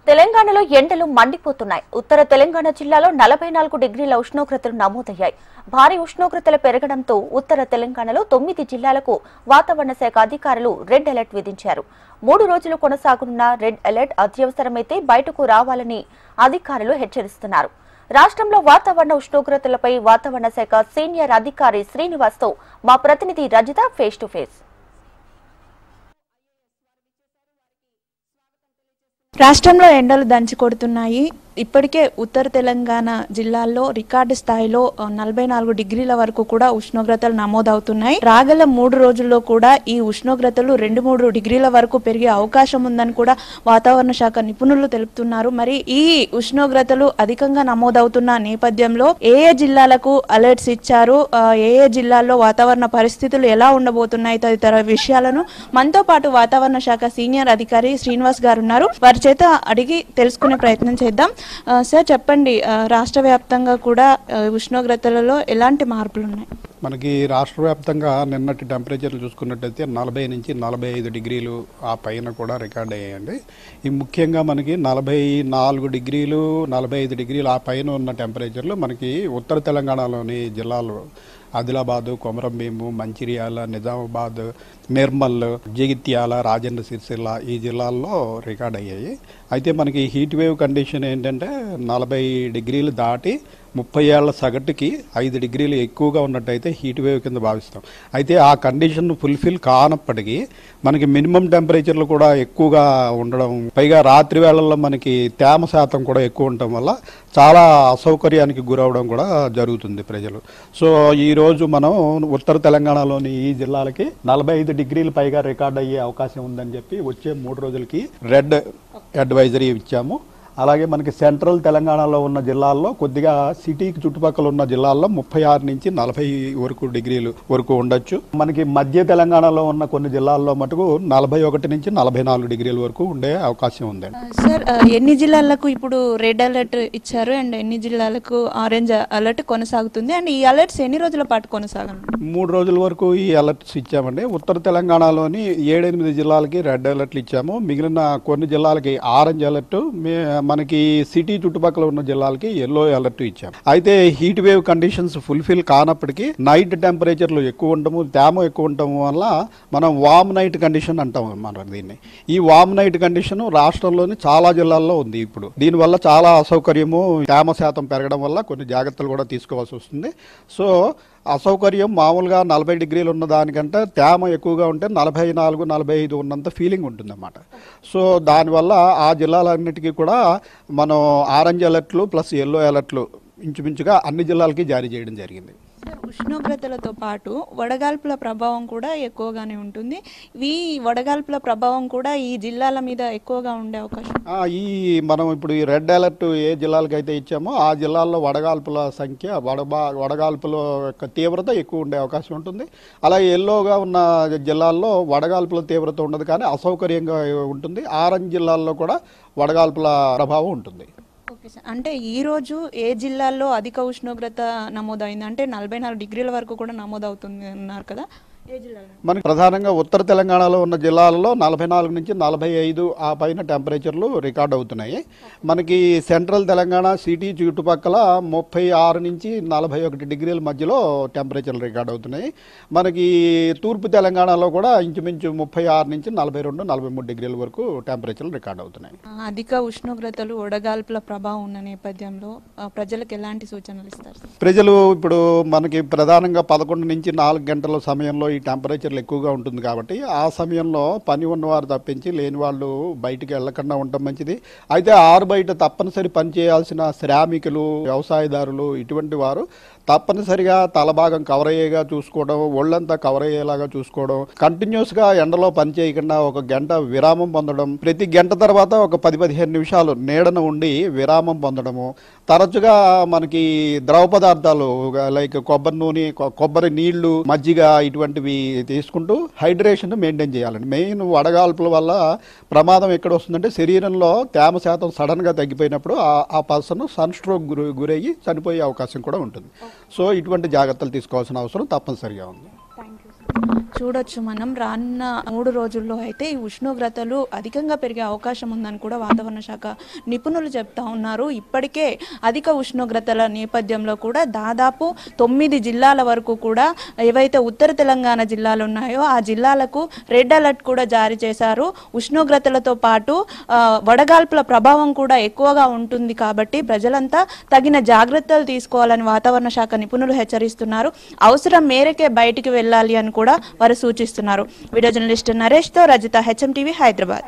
తెలంగాణలో ఎండలు మండిపోతున్నాయి. ఉత్తర తెలంగాణ జిల్లాలో 44 డిగ్రీల ఉష్ణోగ్రతలు నమోదయ్యాయి. భారీ ఉష్ణోగ్రతలు పెరగడంతో ఉత్తర తెలంగాణలో 9 జిల్లాలకు వాతావరణ శాఖ అధికారులు రెడ్ అలర్ట్ విధించారు. 3 రోజులు కొనసాగనున్న రెడ్ అలర్ట్ అత్యవసరమైతే బయటకు రావాలని అధికారులు హెచ్చరిస్తున్నారు. రాష్ట్రంలో వాతావరణ ఉష్ణోగ్రతలపై వాతావరణ శాఖ సీనియర్ అధికారి శ్రీనివాస్తో మా ప్రతినిధి రజిత ఫేస్ టు ఫేస్. రాష్ట్రంలో ఎండలు దంచి కొడుతున్నాయి. ఇప్పటికే ఉత్తర తెలంగాణ జిల్లాల్లో రికార్డు స్థాయిలో 44 డిగ్రీల వరకు కూడా ఉష్ణోగ్రతలు నమోదవుతున్నాయి. రాగల 3 రోజుల్లో కూడా ఈ ఉష్ణోగ్రతలు 2-3 డిగ్రీల వరకు పెరిగే అవకాశం ఉందని కూడా వాతావరణ శాఖ నిపుణులు తెలుపుతున్నారు. మరి ఈ ఉష్ణోగ్రతలు అధికంగా నమోదవుతున్న నేపథ్యంలో ఏ జిల్లాలకు అలర్ట్స్ ఇచ్చారు, ఏ జిల్లాల్లో వాతావరణ పరిస్థితులు ఎలా ఉండబోతున్నాయి తదితర విషయాలను మనతో పాటు వాతావరణ శాఖ సీనియర్ అధికారి శ్రీనివాస్ గారు ఉన్నారు. వారి చేత అడిగి తెలుసుకునే ప్రయత్నం చేద్దాం. సార్ చెప్పండి, రాష్ట్ర వ్యాప్తంగా కూడా ఉష్ణోగ్రతలలో ఎలాంటి మార్పులు ఉన్నాయి? మనకి రాష్ట్ర వ్యాప్తంగా నిన్నటి టెంపరేచర్లు చూసుకున్నట్టయితే 40 నుంచి 45 డిగ్రీలు ఆ పైన కూడా రికార్డ్ అయ్యాయండి. ఈ ముఖ్యంగా మనకి 44 డిగ్రీలు 45 డిగ్రీలు ఆ పైన ఉన్న టెంపరేచర్లు మనకి ఉత్తర తెలంగాణలోని జిల్లాలు ఆదిలాబాదు, కొమరంభీము, మంచిర్యాల, నిజామాబాద్, నిర్మల్, జగిత్యాల, రాజన్న సిరిసిల్ల ఈ జిల్లాల్లో రికార్డ్ అయ్యాయి. అయితే మనకి హీట్ వేవ్ కండిషన్ ఏంటంటే 40 డిగ్రీలు దాటి 30 ఏళ్ల సగటుకి 5 డిగ్రీలు ఎక్కువగా ఉన్నట్టయితే హీట్ వేవ్ కింద భావిస్తాం. అయితే ఆ కండిషన్ ఫుల్ఫిల్ కానప్పటికీ మనకి మినిమం టెంపరేచర్లు కూడా ఎక్కువగా ఉండడం, పైగా రాత్రి వేళల్లో మనకి తేమ శాతం కూడా ఎక్కువ ఉండటం వల్ల చాలా అసౌకర్యానికి గురవడం కూడా జరుగుతుంది ప్రజలు. సో ఈరోజు మనం ఉత్తర తెలంగాణలోని ఈ జిల్లాలకి 45 డిగ్రీలు పైగా రికార్డ్ అయ్యే అవకాశం ఉందని చెప్పి వచ్చే 3 రోజులకి రెడ్ అడ్వైజరీ ఇచ్చాము. అలాగే మనకి సెంట్రల్ తెలంగాణలో ఉన్న జిల్లాల్లో కొద్దిగా సిటీకి చుట్టుపక్కల ఉన్న జిల్లాల్లో 36 నుంచి 40 వరకు డిగ్రీలు వరకు ఉండొచ్చు. మనకి మధ్య తెలంగాణలో ఉన్న కొన్ని జిల్లాల్లో మటుకు 41 నుంచి 44 డిగ్రీల వరకు ఉండే అవకాశం ఉందండి. సార్, ఎన్ని జిల్లాలకు ఇప్పుడు రెడ్ అలర్ట్ ఇచ్చారు అండ్ ఎన్ని జిల్లాలకు ఆరెంజ్ అలర్ట్ కొనసాగుతుంది అండ్ ఈ అలర్ట్స్ ఎన్ని రోజుల పాటు కొనసాగనుంది? 3 రోజుల వరకు ఈ అలర్ట్స్ ఇచ్చామండి. ఉత్తర తెలంగాణలోని 7-8 జిల్లాలకి రెడ్ అలర్ట్లు ఇచ్చాము. మిగిలిన కొన్ని జిల్లాలకి ఆరెంజ్ అలర్ట్, మనకి సిటీ చుట్టుపక్కల ఉన్న జిల్లాలకి ఎల్లో అలర్ట్ ఇచ్చాం. అయితే హీట్ వేవ్ కండిషన్స్ ఫుల్ఫిల్ కానప్పటికీ నైట్ టెంపరేచర్లు ఎక్కువ ఉండము, తేమ ఎక్కువ ఉండటం వల్ల మనం వామ్ నైట్ కండిషన్ అంటాం మనం దీన్ని. ఈ వామ్ నైట్ కండిషన్ రాష్ట్రంలోని చాలా జిల్లాల్లో ఉంది. ఇప్పుడు దీనివల్ల చాలా అసౌకర్యము, తేమ శాతం పెరగడం వల్ల కొన్ని జాగ్రత్తలు కూడా తీసుకోవాల్సి వస్తుంది. సో అసౌకర్యం మామూలుగా 40 డిగ్రీలు ఉన్న దానికంటే తేమ ఎక్కువగా ఉంటే 44-45 ఉన్నంత ఫీలింగ్ ఉంటుందన్నమాట. సో దానివల్ల ఆ జిల్లాలన్నిటికీ కూడా మనం ఆరెంజ్ అలర్ట్లు ప్లస్ ఎల్లో అలర్ట్లు ఇంచుమించుగా అన్ని జిల్లాలకి జారీ చేయడం జరిగింది. ఉష్ణోగ్రతలతో పాటు వడగాల్పుల ప్రభావం కూడా ఎక్కువగానే ఉంటుంది. ఈ వడగాల్పుల ప్రభావం కూడా ఈ జిల్లాల మీద ఎక్కువగా ఉండే అవకాశం. మనం ఇప్పుడు ఈ రెడ్ అలర్ట్ ఏ జిల్లాలకు అయితే ఇచ్చామో ఆ జిల్లాల్లో వడగాల్పుల సంఖ్య, వడగాల్పుల యొక్క తీవ్రత ఎక్కువ ఉండే అవకాశం ఉంటుంది. అలాగే ఎల్లోగా ఉన్న జిల్లాల్లో వడగాల్పుల తీవ్రత ఉండదు, కానీ అసౌకర్యంగా ఉంటుంది. ఆరెంజ్ జిల్లాల్లో కూడా వడగాల్పుల ప్రభావం ఉంటుంది. అంటే ఈ రోజు ఏ జిల్లాల్లో అధిక ఉష్ణోగ్రత నమోదైంది? అంటే 44 డిగ్రీల వరకు కూడా నమోదవుతుంది అన్నారు కదా, ఏ జిల్లాలో? మనకి ప్రధానంగా ఉత్తర తెలంగాణలో ఉన్న జిల్లాలలో 44 నుంచి 45 ఆ పైన టెంపరేచర్లు రికార్డ్ అవుతున్నాయి. మనకి సెంట్రల్ తెలంగాణ సిటీ చుట్టుపక్కల 36 నుంచి 41 డిగ్రీల మధ్యలో టెంపరేచర్లు రికార్డ్ అవుతున్నాయి. మనకి తూర్పు తెలంగాణలో కూడా ఇంచుమించు 36 నుంచి 42-43 డిగ్రీల వరకు టెంపరేచర్లు రికార్డ్ అవుతున్నాయి. అధిక ఉష్ణోగ్రతలు, వడగాల్పుల ప్రభావం ఉన్న నేపథ్యంలో ప్రజలకు ఎలాంటి సూచనలు ఇస్తారు? ప్రజలు ఇప్పుడు మనకి ప్రధానంగా 11 నుంచి 4 గంటల సమయంలో ఈ టెంపరేచర్లు ఎక్కువగా ఉంటుంది కాబట్టి ఆ సమయంలో పని ఉన్నవారు తప్పించి లేని వాళ్ళు బయటికి వెళ్ళకుండా ఉండటం మంచిది. అయితే ఆరు బయట తప్పనిసరి పని చేయాల్సిన శ్రామికులు, వ్యవసాయదారులు ఇటువంటి వారు తప్పనిసరిగా తలభాగం కవర్ అయ్యేగా చూసుకోవడం, ఒళ్ళంతా కవర్ అయ్యేలాగా చూసుకోవడం, కంటిన్యూస్గా ఎండలో పని చేయకుండా 1 గంట విరామం పొందడం, ప్రతి గంట తర్వాత ఒక 10-15 నిమిషాలు నీడన ఉండి విరామం పొందడము, తరచుగా మనకి ద్రవ పదార్థాలు లైక్ కొబ్బరి నూనె, కొబ్బరి నీళ్లు, మజ్జిగ ఇటువంటివి తీసుకుంటూ హైడ్రేషన్ మెయింటైన్ చేయాలండి. మెయిన్ వడగాల్పుల వల్ల ప్రమాదం ఎక్కడ వస్తుందంటే శరీరంలో తేమ శాతం సడన్గా తగ్గిపోయినప్పుడు ఆ పర్సన్ సన్ స్ట్రోక్ గురయ్యి చనిపోయే అవకాశం కూడా ఉంటుంది. సో ఇటువంటి జాగ్రత్తలు తీసుకోవాల్సిన అవసరం తప్పనిసరిగా ఉంది. చూడొచ్చు మనం రానున్న 3 రోజుల్లో అయితే ఈ ఉష్ణోగ్రతలు అధికంగా పెరిగే అవకాశం ఉందని కూడా వాతావరణ శాఖ నిపుణులు చెప్తా ఉన్నారు. ఇప్పటికే అధిక ఉష్ణోగ్రతల నేపథ్యంలో కూడా దాదాపు 9 జిల్లాల వరకు కూడా ఏవైతే ఉత్తర తెలంగాణ జిల్లాలు ఉన్నాయో ఆ జిల్లాలకు రెడ్ అలర్ట్ కూడా జారీ చేశారు. ఉష్ణోగ్రతలతో పాటు వడగాల్పుల ప్రభావం కూడా ఎక్కువగా ఉంటుంది కాబట్టి ప్రజలంతా తగిన జాగ్రత్తలు తీసుకోవాలని వాతావరణ శాఖ నిపుణులు హెచ్చరిస్తున్నారు. అవసరం మేరకే బయటికి వెళ్ళాలి అని కూడా వారు సూచిస్తున్నారు. వీడియో జర్నలిస్ట్ నరేష్ తో రజిత, HM టీవీ, హైదరాబాద్.